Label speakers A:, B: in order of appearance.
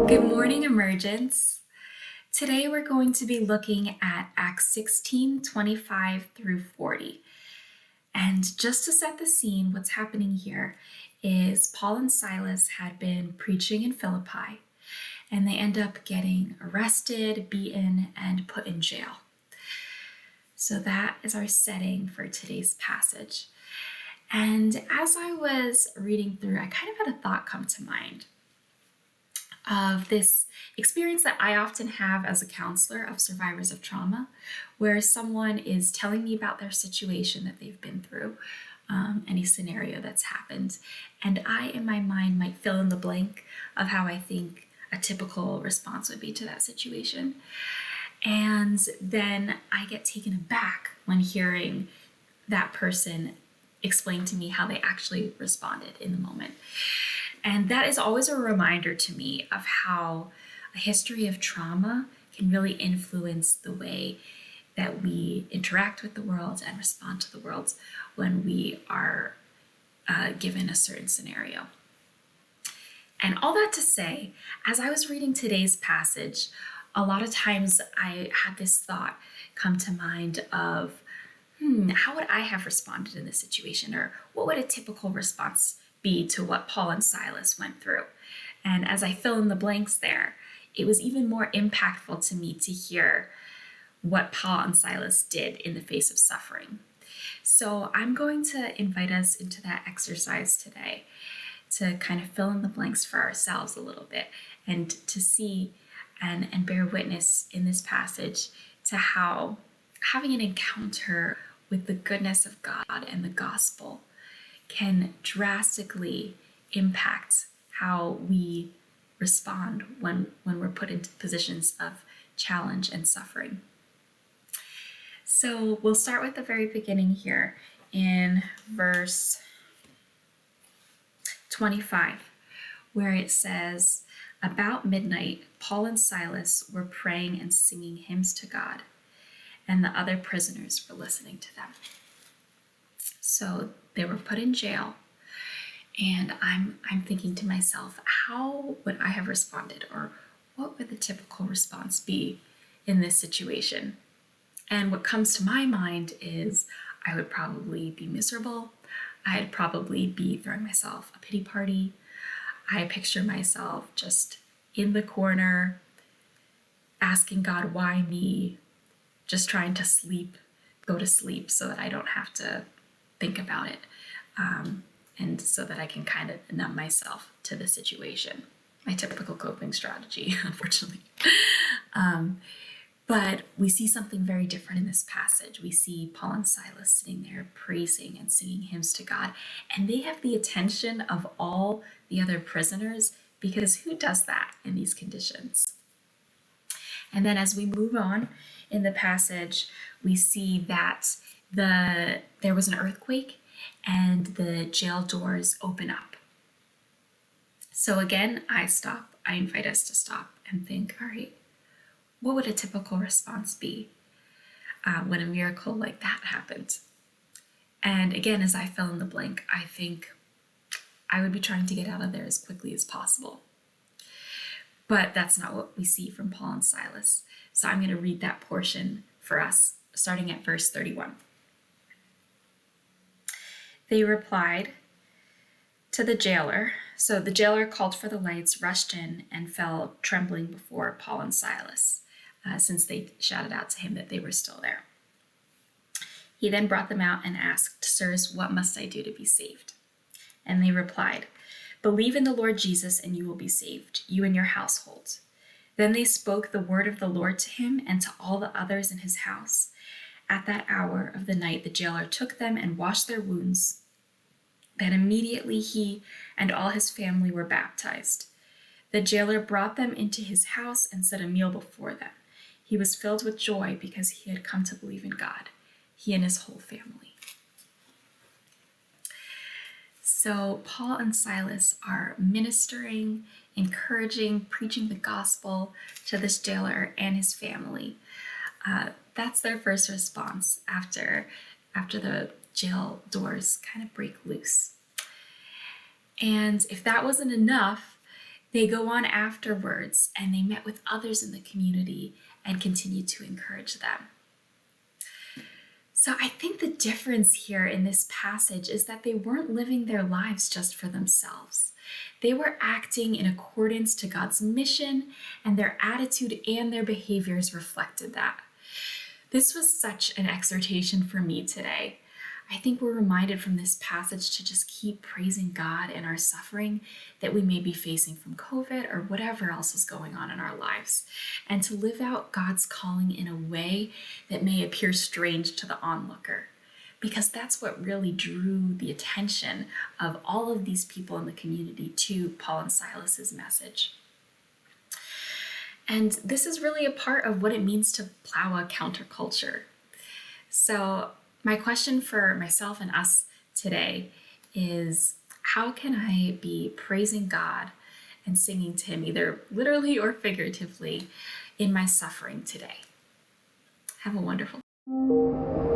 A: Good morning, Emergence. Today we're going to be looking at Acts 16:25 through 40. And just to set the scene, what's happening here is Paul and Silas had been preaching in Philippi, and they end up getting arrested, beaten, and put in jail. So that is our setting for today's passage. And as I was reading through, I kind of had a thought come to mind of this experience that I often have as a counselor of survivors of trauma, where someone is telling me about their situation that they've been through, any scenario that's happened, and I, in my mind, might fill in the blank of how I think a typical response would be to that situation. And then I get taken aback when hearing that person explain to me how they actually responded in the moment. And that is always a reminder to me of how a history of trauma can really influence the way that we interact with the world and respond to the world when we are given a certain scenario. And all that to say, as I was reading today's passage, a lot of times I had this thought come to mind of, how would I have responded in this situation? Or what would a typical response be to what Paul and Silas went through? And as I fill in the blanks there, it was even more impactful to me to hear what Paul and Silas did in the face of suffering. So I'm going to invite us into that exercise today to kind of fill in the blanks for ourselves a little bit and to see and bear witness in this passage to how having an encounter with the goodness of God and the gospel can drastically impact how we respond when we're put into positions of challenge and suffering. So we'll start with the very beginning here in verse 25, where it says, "About midnight, Paul and Silas were praying and singing hymns to God, and the other prisoners were listening to them." So they were put in jail, and I'm thinking to myself, how would I have responded, or what would the typical response be in this situation? And what comes to my mind is I would probably be miserable. I'd probably be throwing myself a pity party. I picture myself just in the corner, asking God, why me? Just trying to go to sleep so that I don't have to think about it, and so that I can kind of numb myself to the situation. My typical coping strategy, unfortunately. But we see something very different in this passage. We see Paul and Silas sitting there praising and singing hymns to God, and they have the attention of all the other prisoners, because who does that in these conditions? And then as we move on in the passage, we see that there was an earthquake and the jail doors open up. So again, I invite us to stop and think, all right, what would a typical response be when a miracle like that happened? And again, as I fill in the blank, I think I would be trying to get out of there as quickly as possible. But that's not what we see from Paul and Silas. So I'm going to read that portion for us, starting at verse 31. They replied to the jailer. So the jailer called for the lights, rushed in, and fell trembling before Paul and Silas, since they shouted out to him that they were still there. He then brought them out and asked, "Sirs, what must I do to be saved?" And they replied, "Believe in the Lord Jesus, and you will be saved, you and your household." Then they spoke the word of the Lord to him and to all the others in his house. At that hour of the night, the jailer took them and washed their wounds. Then immediately he and all his family were baptized. The jailer brought them into his house and set a meal before them. He was filled with joy because he had come to believe in God, he and his whole family. So Paul and Silas are ministering, encouraging, preaching the gospel to this jailer and his family. That's their first response after the jail doors kind of break loose. And if that wasn't enough, They go on afterwards and they met with others in the community and continued to encourage them. So I think the difference here in this passage is that they weren't living their lives just for themselves. They were acting in accordance to God's mission, and their attitude and their behaviors reflected that. This was such an exhortation for me today. I think we're reminded from this passage to just keep praising God in our suffering that we may be facing from COVID or whatever else is going on in our lives, and to live out God's calling in a way that may appear strange to the onlooker, because that's what really drew the attention of all of these people in the community to Paul and Silas's message. And this is really a part of what it means to plow a counterculture. So my question for myself and us today is, how can I be praising God and singing to Him, either literally or figuratively, in my suffering today? Have a wonderful day.